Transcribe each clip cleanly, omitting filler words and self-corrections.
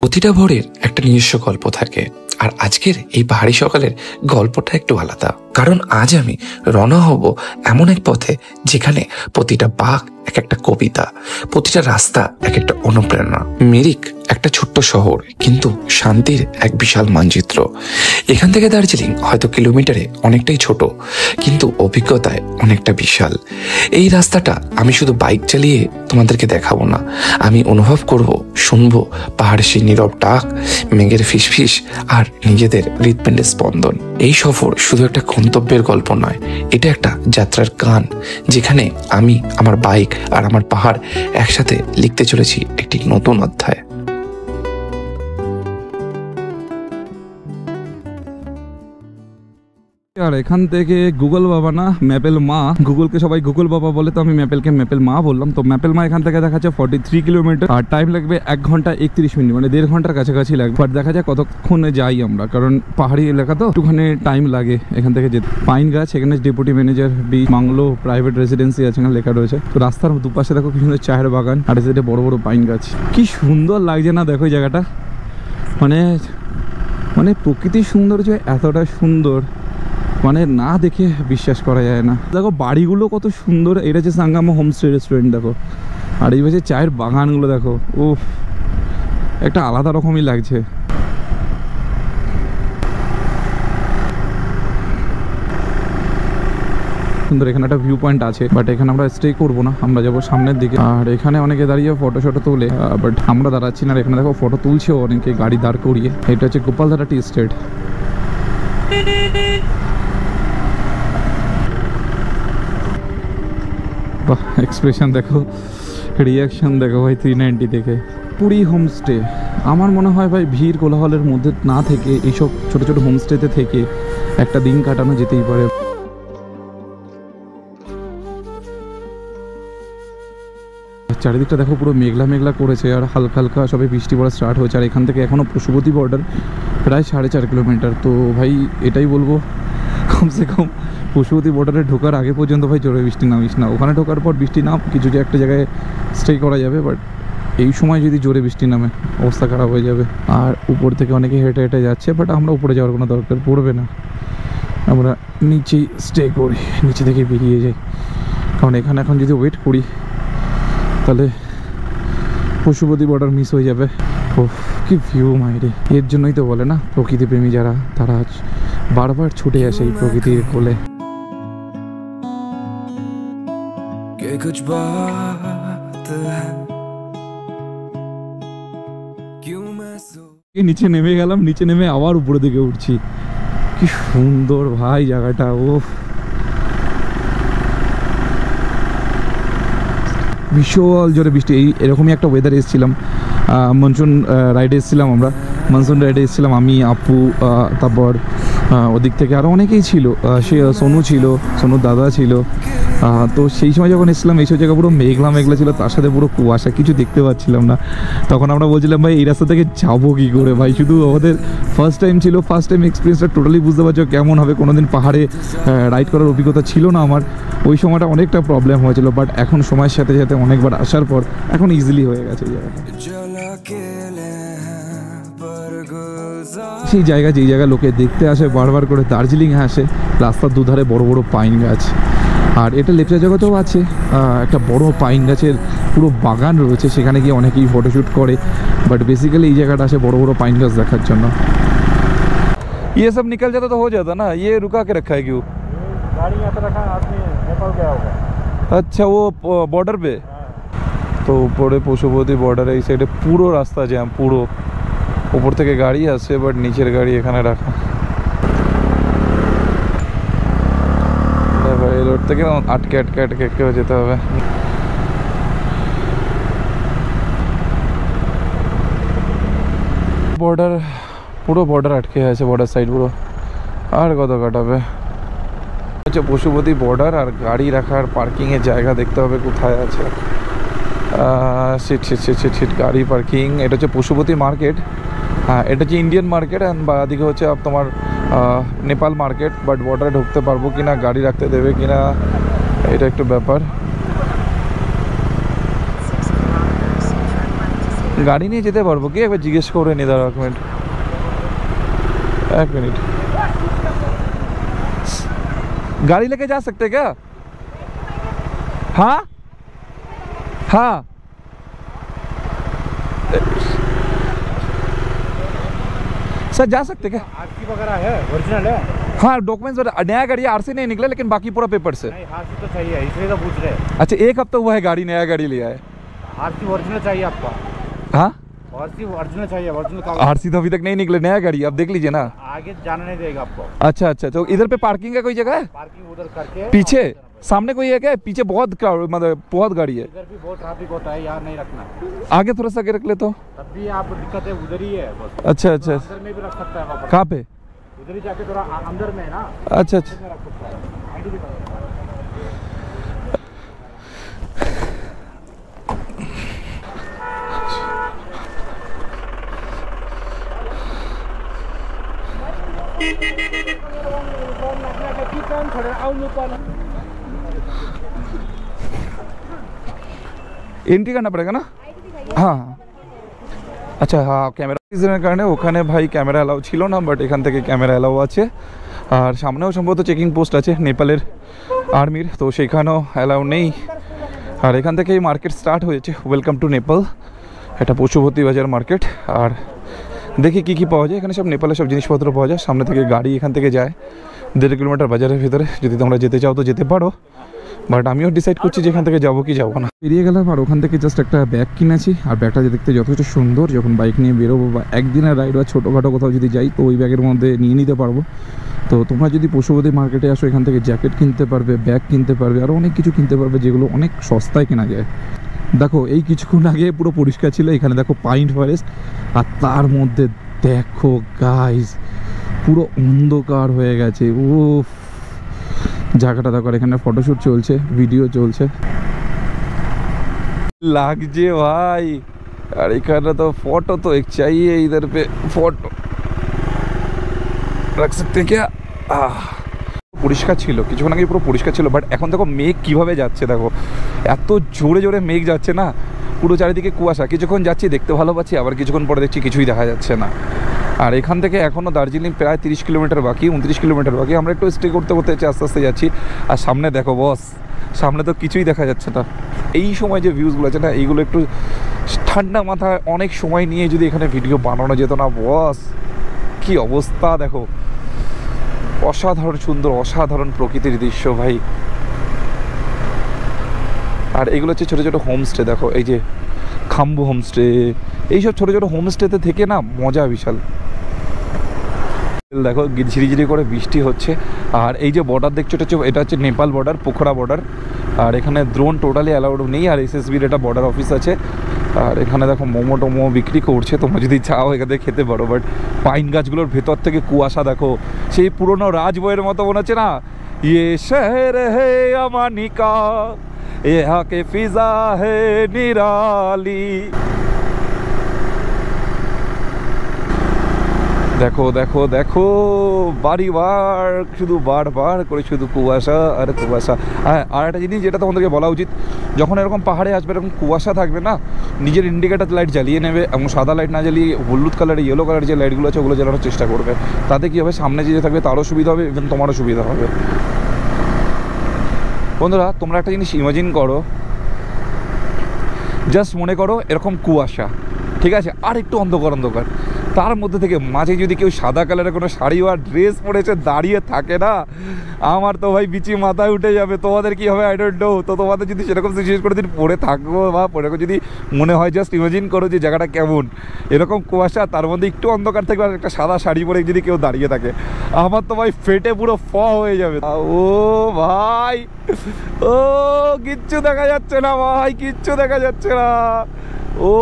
প্রতিটা ভোরের একটা নিজস্ব গল্প থাকে, আর আজকের এই পাহাড়ি সকালের গল্পটা একটু আলাদা। কারণ আজ আমি রওনা হব এমন এক পথে যেখানে প্রতিটা বাঁক এক একটা কবিতা, প্রতিটা রাস্তা এক একটা অনুপ্রেরণা। মিরিক একটা ছোট্ট শহর, কিন্তু শান্তির এক বিশাল মানচিত্র। এখান থেকে দার্জিলিং হয়তো কিলোমিটারে অনেকটাই ছোট, কিন্তু অভিজ্ঞতায় অনেকটা বিশাল। এই রাস্তাটা আমি শুধু বাইক চালিয়ে তোমাদেরকে দেখাবো না, আমি অনুভব করব, শুনবো পাহাড়ের সেই নীরব ডাক, মেঘের ফিসফিস আর নিজেদের হৃৎপিণ্ডের স্পন্দন। এই সফর শুধু একটা গন্তব্যের গল্প নয়, এটা একটা যাত্রার গান, যেখানে আমি আমার বাইক আর আমার পাহাড় একসাথে লিখতে চলেছি একটি নতুন অধ্যায়। আর এখান থেকে গুগল বাবা না ম্যাপেল মা, গুগলকে সবাই গুগল বাবা বলে, তো আমি ম্যাপেলকে ম্যাপেল মা বললাম। তো ম্যাপেল মা এখান থেকে দেখাচ্ছে 43 কিলোমিটার, আর টাইম লাগবে 1 ঘন্টা 31 মিনিট, মানে 1.5 ঘন্টার কাছাকাছি লাগবে। বাট দেখা যায় কতক্ষণে যাই আমরা, কারণ পাহাড়ি এলাকা তো একটুখানি টাইম লাগে এখান থেকে যেতে। পাইন গাছ, এখানে deputy manager B bungalow private residency আছে এখানে লেখা রয়েছে। তো রাস্তার দুপাশে দেখো কি সুন্দর চায়ের বাগান, আর এসে বড় বড় পাইন গাছ। কি সুন্দর লাগছে না দেখো এই জায়গাটা, মানে প্রকৃতির সৌন্দর্য এতটা সুন্দর, মানে না দেখে বিশ্বাস করা যায় না। দেখো বাড়িগুলো কত সুন্দর, এটা হচ্ছে সাঙ্গামা হোমস্টে রেস্টুরেন্ট দেখো, আর এই পাশে চায়ের বাগানগুলো দেখো, ও একটা আলাদা রকমই লাগছে। সুন্দর, এখানে একটা ভিউ পয়েন্ট আছে, বাট এখানে আমরা স্টে করবো না, আমরা যাবো সামনের দিকে। আর এখানে অনেকে দাঁড়িয়ে ফটো শটো তোলে, বাট আমরা দাঁড়াচ্ছি না। এখানে দেখো ফটো তুলছেও অনেকে গাড়ি দাঁড় করিয়ে। এটা হচ্ছে গোপালধারা টি এস্টেট। এক্সপ্রেশন দেখো, রিয়াকশন দেখো ভাই 390 থেকে। পুরী হোমস্টে, আমার মনে হয় ভাই ভিড় কোলাহলের মধ্যে না থেকে এইসব ছোট ছোট হোমস্টেতে থেকে একটা দিন কাটানো যেতেই পারে। চারিদিকটা দেখো পুরো মেঘলা মেঘলা করেছে, আর হালকা হালকা সবে বৃষ্টি পড়া স্টার্ট হয়েছে। আর এখান থেকে এখনও পশুপতি বর্ডার প্রায় 4.5 কিলোমিটার। তো ভাই এটাই বলবো, কমসে কম পশুপতি বর্ডারে ঢোকার আগে পর্যন্ত ভাই জোরে বৃষ্টি নামিস না। ওখানে ঢোকার পর বৃষ্টি নাম, কিছু যে একটা জায়গায় স্টে করা যাবে, বাট এই সময় যদি জোরে বৃষ্টি নামে অবস্থা খারাপ হয়ে যাবে। আর উপর থেকে অনেকে হেঁটে হেঁটে যাচ্ছে, বাট আমরা উপরে যাওয়ার কোনো দরকার পড়বে না, আমরা নিচেই স্টে করি, নিচে থেকে বেরিয়ে যাই। কারণ এখানে এখন যদি ওয়েট করি তাহলে পশুপতি বর্ডার মিস হয়ে যাবে। ও কি ভিউ মাইরে! এর জন্যই তো বলে না, প্রকৃতিপ্রেমী যারা তারা বারবার ছুটে আসে এই প্রকৃতির কোলে। নিচে নেমে গেলাম, নিচে নেমে আবার উপরে দিকে উঠছি। কি সুন্দর ভাই জায়গাটা, ও বিশাল জোরে বৃষ্টি। এরকমই একটা ওয়েদার এসেছিলাম, মনসুন রাইডে এসেছিলাম আমরা, মনসুন রাইডে এসেছিলাম আমি, আপু, তারপর ওদিক থেকে আরও অনেকেই ছিল, সে সোনু ছিল, সোনুর দাদা ছিল। তো সেই সময় যখন এসেছিলাম এইসব জায়গা পুরো মেঘলা মেঘলা ছিল, তার সাথে পুরো কুয়াশা, কিছু দেখতে পাচ্ছিলাম না। তখন আমরা বলছিলাম ভাই এই রাস্তা থেকে যাবো কী করে ভাই, শুধু আমাদের ফার্স্ট টাইম ছিল, ফার্স্ট টাইম এক্সপিরিয়েন্সটা টোটালি বুঝতে পারছো কেমন হবে। কোনোদিন পাহাড়ে রাইড করার অভিজ্ঞতা ছিল না আমার, ওই সময়টা অনেকটা প্রবলেম হয়েছিল। বাট এখন সময়ের সাথে সাথে অনেকবার আসার পর এখন ইজিলি হয়ে গেছে এই জায়গাটা। সেই জায়গা যেই জায়গা লোকে দেখতে আসে বারবার করে, দার্জিলিংয়ে আসে, রাস্তার দুধারে বড় বড় পাইন গাছ। আর এটা লেপচা জগতেও আছে, একটা বড় পাইন গাছের পুরো বাগান রয়েছে, সেখানে গিয়ে অনেকেই ফটোশ্যুট করে। বাট বেসিক্যালি এই জায়গাটা আসে বড় বড় পাইন গাছ দেখার জন্য। ये सब निकल जाता तो हो जाता ना, ये रुका के रखा है क्यों? गाड़ी यहाँ पे रखा है, आदमी नेपाल गया होगा। अच्छा, वो बॉर्डर पे। তো উপরে পশুপতি বর্ডারে এই সাইডে পুরো রাস্তা জ্যাম, পুরো উপর থেকে গাড়ি আসে, বাট নিচের গাড়ি এখানে রাখা। এই রোড থেকে আটকে আটকে আটকে আটকে যেতে হবে। বর্ডার, পুরো বর্ডার আটকে আছে, বর্ডার সাইড পুরো। আর কত কাটাবে হচ্ছে পশুপতি বর্ডার, আর গাড়ি রাখার পার্কিংয়ের জায়গা দেখতে হবে কোথায় আছে। সিট গাড়ি পার্কিং। এটা হচ্ছে পশুপতি মার্কেট, হ্যাঁ এটা হচ্ছে ইন্ডিয়ান মার্কেট, অ্যান্ড বাদিকে হচ্ছে তোমার নেপাল মার্কেট। বাট বর্ডারে ঢুকতে পারবো কিনা, গাড়ি রাখতে দেবে কিনা, এটা একটু ব্যাপার। গাড়ি নিয়ে যেতে পারবো কি একবার জিজ্ঞেস করে নি দাঁড়া एक मिनट गाड़ी लेके जा सकते क्या हाँ हाँ सर जा सकते क्या आरसी वगैरह है ओरिजिनल है हाँ डॉक्यूमेंट्स नया गाड़ी आरसी नहीं निकला लेकिन बाकी पूरा पेपर से नहीं आरसी तो चाहिए इसलिए तो पूछ रहे हैं अच्छा एक हफ्ता हुआ है गाड़ी नया गाड़ी लिया है आरसी ओरिजिनल चाहिए आपका हाँ आरसी ओरिजिनल चाहिए ओरिजिनल का आरसी तो अभी तक नहीं निकले नया गाड़ी अब देख लीजिए ना आगे जाने नहीं देगा आपको अच्छा अच्छा तो इधर पे पार्किंग का कोई जगह है पार्किंग उधर करके पीछे सामने कोई है क्या पीछे बहुत मतलब बहुत गाड़ी है इधर भी बहुत ट्रैफिक होता है यहाँ नहीं रखना आगे थोड़ा सा आगे रख ले तो तब भी आप दिक्कत है उधर ही है बस अच्छा अच्छा अंदर में भी रख सकता है वहाँ पर कहाँ पे उधर ही जाके थोड़ा अंदर में है ना अच्छा अच्छा में रख सकता है आईडी दिखा एंट्री करना पड़ेगा ना हाँ আচ্ছা হ্যাঁ ক্যামেরা রিজনের কারণে ওখানে ভাই ক্যামেরা অ্যালাউ ছিল না বাট এখান থেকে ক্যামেরা অ্যালাউ আছে আর সামনেও সম্ভবত চেকিং পোস্ট আছে নেপালের আর্মির তো সেখানেও অ্যালাউ নেই আর এখান থেকেই মার্কেট স্টার্ট হয়েছে ওয়েলকাম টু নেপাল এটা পশুপতি বাজার মার্কেট আর দেখি কী কী পাওয়া যায় এখানে সব নেপালের সব জিনিসপত্র পাওয়া যায় সামনে থেকে গাড়ি এখান থেকে যায় 1.5 কিলোমিটার বাজারের ভিতরে যদি তোমরা যেতে চাও তো যেতে পারো বাট আমিও ডিসাইড করছি যে এখান থেকে যাবো কি যাবো না বেরিয়ে গেলাম আর ওখান থেকে জাস্ট একটা ব্যাগ কিনেছি আর ব্যাগটা দেখতে যথেষ্ট সুন্দর যখন বাইক নিয়ে বেরোবো বা একদিনের রাইড বা ছোটোখাটো কোথাও যদি যাই তো ওই ব্যাগের মধ্যে নিয়ে নিতে পারবো তো তোমরা যদি পশুপতি মার্কেটে আসো এখান থেকে জ্যাকেট কিনতে পারবে ব্যাগ কিনতে পারবে আরও অনেক কিছু কিনতে পারবে যেগুলো অনেক সস্তায় কেনা যায় দেখো এই কিছুক্ষণ আগে পুরো পরিষ্কার ছিল এখানে দেখো পাইন ফরেস্ট আর তার মধ্যে দেখো গাইস পুরো অন্ধকার হয়ে গেছে ও জায়গাটা দেখো এখানে ফটোশুট চলছে ভিডিও চলছে লাগছে ভাই আর এখানে তো ফটো তো এক चाहिए इधर पे फोटो रख सकते क्या পরিষ্কার ছিল কিছুক্ষণ আগে পুরো পরিষ্কার ছিল বাট এখন দেখো মেঘ কিভাবে যাচ্ছে দেখো এত জোরে জোরে মেঘ যাচ্ছে না পুরো চারিদিকে কুয়াশা কিছুক্ষণ যাচ্ছি দেখতে ভালো পাচ্ছি আবার কিছুক্ষণ পরে দেখছি কিছুই দেখা যাচ্ছে না আর এখান থেকে এখনও দার্জিলিং প্রায় 30 কিলোমিটার বাকি 29 কিলোমিটার বাকি আমরা একটু স্টে করতে করতে আস্তে আস্তে যাচ্ছি আর সামনে দেখো বস সামনে তো কিছুই দেখা যাচ্ছে না এই সময় যে ভিউজগুলো আছে না এইগুলো একটু ঠান্ডা মাথায় অনেক সময় নিয়ে যদি এখানে ভিডিও বানানো যেত না বস কি অবস্থা দেখো অসাধারণ সুন্দর অসাধারণ প্রকৃতির দৃশ্য ভাই আর এগুলো হচ্ছে ছোটো ছোটো হোমস্টে দেখো এই যে খাম্বু হোমস্টে এইসব ছোটো ছোটো হোমস্টেতে থেকে না মজা বিশাল দেখো ঝিরিঝিরি করে বৃষ্টি হচ্ছে আর এই যে বর্ডার দেখছো এটা হচ্ছে নেপাল বর্ডার পোখরা বর্ডার আর এখানে ড্রোন টোটালি অ্যালাউড নেই আর এসএসবির এটা বর্ডার অফিস আছে আর এখানে দেখো মোমো টোমো বিক্রি করছে তোমরা যদি চাও এখানে খেতে পারো বাট পাইন গাছগুলোর ভেতর থেকে কুয়াশা দেখো সেই পুরোনো রাজবইয়ের মতো মনে হচ্ছে না ইয়ে শহর হে আমানিকা यहाँ के फिजा है निराली দেখো দেখো দেখো বাড়িবার শুধু বারবার করে শুধু কুয়াশা আর কুয়াশা হ্যাঁ আর একটা জিনিস যেটা তোমাদেরকে বলা উচিত যখন এরকম পাহাড়ে আসবে এরকম কুয়াশা থাকবে না নিজের ইন্ডিকেটার লাইট জ্বালিয়ে নেবে এবং সাদা লাইট না জ্বালিয়ে হলুদ কালার ইয়েলো কালার যে লাইটগুলো আছে ওগুলো জ্বালানোর চেষ্টা করবে তাতে কী হবে সামনে যে থাকবে তারও সুবিধা হবে ইভেন তোমারও সুবিধা হবে বন্ধুরা তোমরা একটা জিনিস ইমাজিন করো জাস্ট মনে করো এরকম কুয়াশা ঠিক আছে আর একটু অন্ধকার অন্ধকার তার মধ্যে থেকে মাঝে যদি কেউ সাদা কালারের কোনো শাড়ি বা ড্রেস পরেছে দাঁড়িয়ে থাকে না আমার তো ভাই বিচি মাথায় উঠে যাবে তোমাদের কী হবে আই ডোন্ট নো তো তোমাদের যদি সেরকম সিচুয়েশন করে দিন পরে থাকবো বা এরকম যদি মনে হয় জাস্ট ইমাজিন করো যে জায়গাটা কেমন এরকম কুয়াশা তার মধ্যে একটু অন্ধকার থাকবে আর একটা সাদা শাড়ি পরে যদি কেউ দাঁড়িয়ে থাকে আমার তো ভাই ফেটে পুরো হয়ে যাবে ও ভাই ও কিচ্ছু দেখা যাচ্ছে না ভাই কিচ্ছু দেখা যাচ্ছে না ও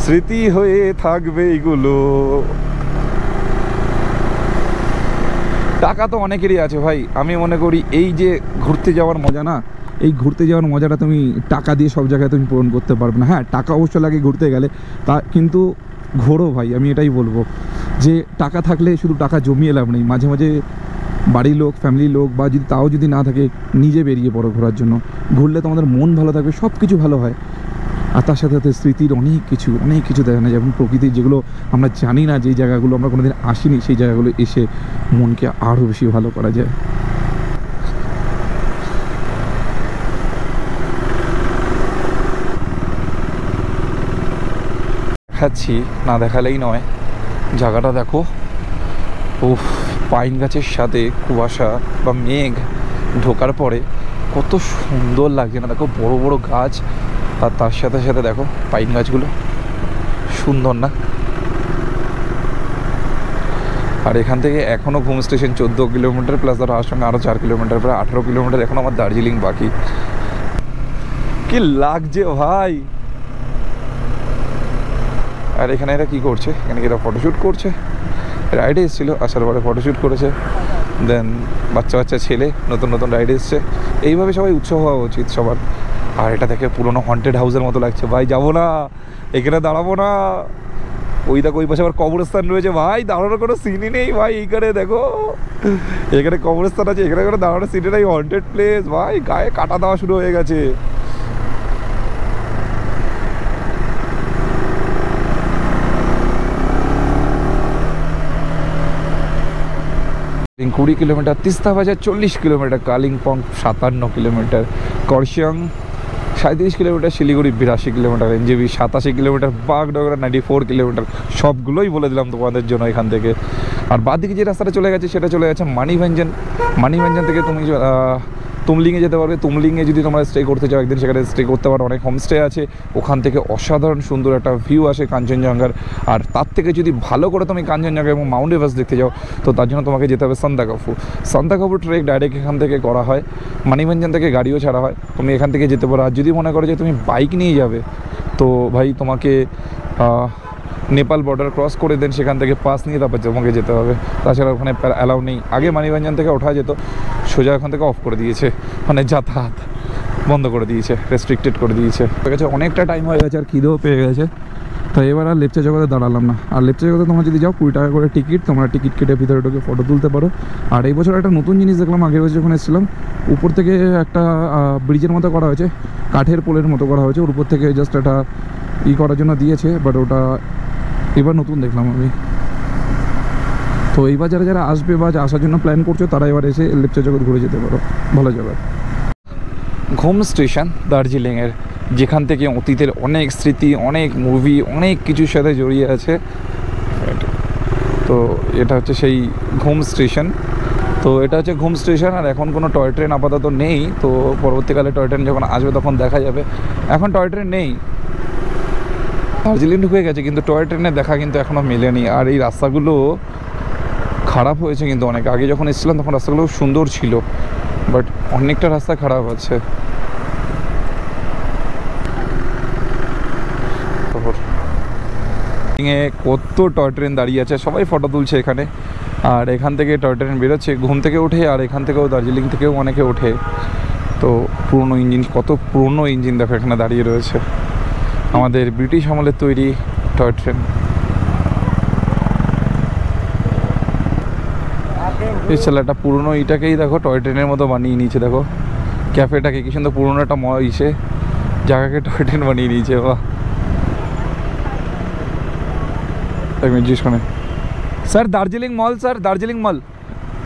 স্মৃতি হয়ে থাকবে এগুলো টাকা তো অনেকেরই আছে ভাই আমি মনে করি এই যে ঘুরতে যাওয়ার মজা না এই ঘুরতে যাওয়ার মজাটা তুমি টাকা দিয়ে সব জায়গায় তুমি পূরণ করতে পারবে না হ্যাঁ টাকা অবশ্য লাগে ঘুরতে গেলে তা কিন্তু ঘোরো ভাই আমি এটাই বলবো যে টাকা থাকলে শুধু টাকা জমিয়ে লাভ নেই মাঝে মাঝে বাড়ির লোক ফ্যামিলির লোক বা যদি তাও যদি না থাকে নিজে বেরিয়ে পড়ো ঘোরার জন্য ঘুরলে তোমাদের মন ভালো থাকবে সব কিছু ভালো হয় আর তার সাথে সাথে স্মৃতির অনেক কিছু দেখা যায়, যেমন প্রকৃতির যেগুলো আমরা জানি না, যেই জায়গাগুলো আমরা কোনোদিন আসিনি, সেই জায়গাগুলো এসে মনকে আরও বেশি ভালো করা যায়। দেখাচ্ছি, না দেখালেই নয়, জায়গাটা দেখো। উফ, পাইন গাছের সাথে কুয়াশা বা মেঘ ঢোকার পরে কত সুন্দর লাগছে না, দেখো বড় বড় গাছ, আর তার সাথে সাথে দেখো পাইন গাছগুলো, সুন্দর না? আর এখান থেকে এখনও ঘুম স্টেশন 14 কিলোমিটার, প্লাস ধরো আর সঙ্গে আরও 4 কিলোমিটার, প্রায় 18 কিলোমিটার এখন আমার দার্জিলিং বাকি। কি লাগছে ভাই! আর এখানে এরা কী করছে? এখানে এরা ফটোশ্যুট করছে, রাইডে এসেছিলো, আসার পরে ফটোশ্যুট করেছে, দেন বাচ্চা ছেলে নতুন রাইডে এসছে। এইভাবে সবাই উৎসব হওয়া উচিত সবার। আর এটা দেখে পুরোনো হন্টেড হাউসের মতো লাগছে। ভাই যাবো না, এখানে দাঁড়াবো না। ওই দেখো ওই পাশে আবার কবরস্থান রয়েছে, ভাই দাঁড়ানোর কোনো সিনই নেই ভাই। এইখানে দেখো, এখানে কবরস্থান আছে, এখানে কোনো দাঁড়ানোর সিনই নেই, হন্টেড প্লেস। ভাই গায়ে কাটা দেওয়া শুরু হয়ে গেছে। 20 kilometre, Teesta Bazar 40 kilometre, Kalimpong 57 kilometre, Kurseong 37 kilometre, Siliguri 82 kilometre, NJP 87 kilometre, Bagdogra 94 kilometre. সবগুলোই বলে দিলাম তোমাদের জন্য এখান থেকে। আর বাদিকে যে রাস্তাটা চলে গেছে সেটা চলে গেছে মানিভঞ্জন থেকে তুমি তুমলিংয়ে যেতে পারবে। তুমলিংয়ে যদি তোমরা স্টে করতে চাও একদিন, সেখানে স্টে করতে পারো, অনেক হোমস্টে আছে। ওখান থেকে অসাধারণ সুন্দর একটা ভিউ আসে কাঞ্চনজঙ্ঘার। আর তার থেকে যদি ভালো করে তুমি কাঞ্চনজঙ্ঘা এবং মাউন্ট এভারেস্ট দেখতে যাও, তো তার জন্য তোমাকে যেতে হবে সান্দাকফু ট্রেক ডাইরেক্ট এখান থেকে করা হয়, মানিভঞ্জন থেকে গাড়িও ছাড়া হয়, তুমি এখান থেকে যেতে পারো। আর যদি মনে করো যে তুমি বাইক নিয়ে যাবে, তো ভাই তোমাকে নেপাল বর্ডার ক্রস করে দেন, সেখান থেকে পাস নিয়ে তারপর তোমাকে যেতে হবে। তাছাড়া ওখানে অ্যালাউ নেই। আগে মানিভঞ্জন থেকে ওঠা যেত, সোজা ওখান থেকে অফ করে দিয়েছে, মানে যাতায়াত বন্ধ করে দিয়েছে, রেস্ট্রিক্টেড করে দিয়েছে। হয়ে গেছে, অনেকটা টাইম হয়ে গেছে, আর খিদেও পেয়ে গেছে। তো এবার আর লেপচা জগতে দাঁড়ালাম না। আর লেপচা জগতে তোমরা যদি যাও 20 টাকা করে টিকিট, তোমরা টিকিট কেটে ভিতরে ঢুকে ফটো তুলতে পারো। আর এই বছর একটা নতুন জিনিস দেখলাম, আগের বছর যখন এসেছিলাম, উপর থেকে একটা ব্রিজের মতো করা হয়েছে, কাঠের পোলের মতো করা হয়েছে, ওর উপর থেকে জাস্ট একটা করার জন্য দিয়েছে, বাট ওটা এবার নতুন দেখলাম আমি। তো এইবার যারা আসবে বা আসার জন্য প্ল্যান করছো, তারা এবার এসে লেপচা জগৎ ঘুরে যেতে পারো, ভালো জায়গা। ঘুম স্টেশন দার্জিলিংয়ের, যেখান থেকে অতীতের অনেক স্মৃতি, অনেক মুভি, অনেক কিছুর সাথে জড়িয়ে আছে। তো এটা হচ্ছে সেই ঘুম স্টেশন। আর এখন কোনো টয় ট্রেন আপাতত নেই। তো পরবর্তীকালে টয় ট্রেন যখন আসবে তখন দেখা যাবে। এখন টয় ট্রেন নেই, দার্জিলিং ঢুকে গেছে, কিন্তু টয় ট্রেনের দেখা কিন্তু এখনও মেলেনি। আর এই রাস্তাগুলো খারাপ হয়েছে, কিন্তু অনেক আগে যখন এসেছিলাম তখন রাস্তাগুলো সুন্দর ছিল, বাট অনেকটা রাস্তা খারাপ আছে। কত টয় ট্রেন দাঁড়িয়ে আছে, সবাই ফটো তুলছে এখানে। আর এখান থেকে টয় ট্রেন বেরোচ্ছে ঘুম থেকে উঠে, আর এখান থেকেও দার্জিলিং থেকেও অনেকে ওঠে। তো পুরনো ইঞ্জিন, কত পুরনো ইঞ্জিন দেখো এখানে দাঁড়িয়ে রয়েছে, আমাদের ব্রিটিশ আমলের তৈরি টয় ট্রেন। এই ছেলেটা পুরনো এটাকেই দেখো টয় ট্রেনের মতো বানিয়ে নিয়েছে। দেখো ক্যাফেটাকে কি সুন্দর, পুরনো একটা জায়গাকে টয় ট্রেন বানিয়ে নিয়েছে। বাহ, जिस सर दार्जिलिंग मॉल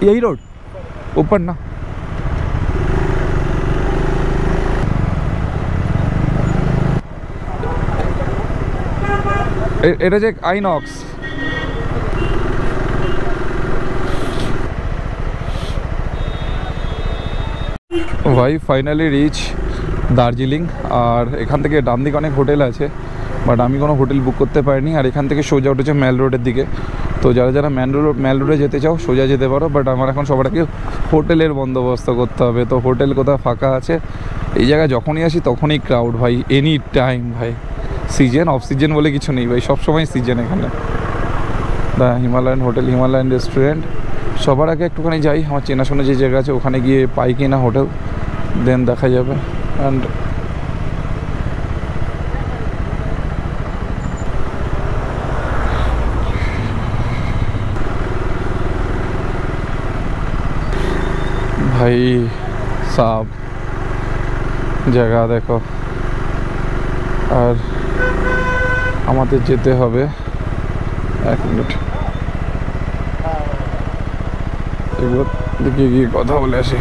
यही रोड ऊपर ना। এটা যে আইনক্স। ভাই ফাইনালি রিচ দার্জিলিং। আর এখান থেকে ডান দিকে অনেক হোটেল আছে, বাট আমি কোনো হোটেল বুক করতে পারিনি। আর এখান থেকে সোজা উঠেছে ম্যাল রোডের দিকে। তো যারা ম্যাল রোডে যেতে চাও সোজা যেতে পারো, বাট আমার এখন সবাইকে হোটেলের বন্দোবস্ত করতে হবে। তো হোটেল কোথাও ফাঁকা আছে? এই জায়গায় যখনই আসি তখনই ক্রাউড ভাই, এনি টাইম ভাই। সিজন অফ সিজন বলে কিছু নেই ভাই, সবসময় সিজন এখানে। The Himalayan hotel, Himalayan restaurant. সবার আগে একটুখানি যাই, আমার চেনাশোনা যে জায়গা আছে ওখানে গিয়ে পাই কি না হোটেল, দেন দেখা যাবে। অ্যান্ড भाई साहब जगह देखो, আর আমাদের যেতে হবে 1 মিনিট, একবার দিকে গিয়ে কথা বলে আসি।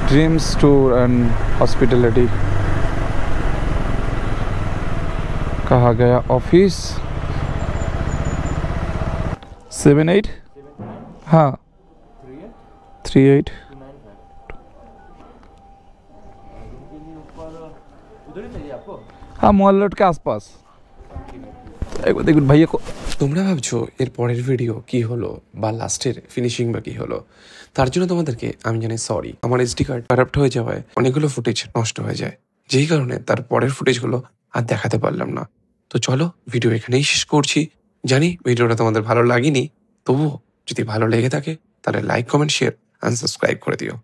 ড্রিমস ট্যুর অ্যান্ড हॉस्पिटैलिटी कहा गया ऑफिस 78 हाँ 38 उधर ही चाहिए आपको? हाँ मोहल्लट के आसपास। एक बार देखो भैया को তোমরা ভাবছো এর পরের ভিডিও কি হলো বা লাস্টের ফিনিশিং বা কি হলো, তার জন্য তোমাদেরকে আমি জানি সরি। আমার এসডি কার্ড কারাপ্ট হয়ে যাওয়ায় অনেকগুলো ফুটেজ নষ্ট হয়ে যায়, যেই কারণে তার পরের ফুটেজগুলো আর দেখাতে পারলাম না। তো চলো ভিডিও এখানেই শেষ করছি। জানি ভিডিওটা তোমাদের ভালো লাগেনি, তবুও যদি ভালো লেগে থাকে তাহলে like, comment, share and subscribe করে দিও।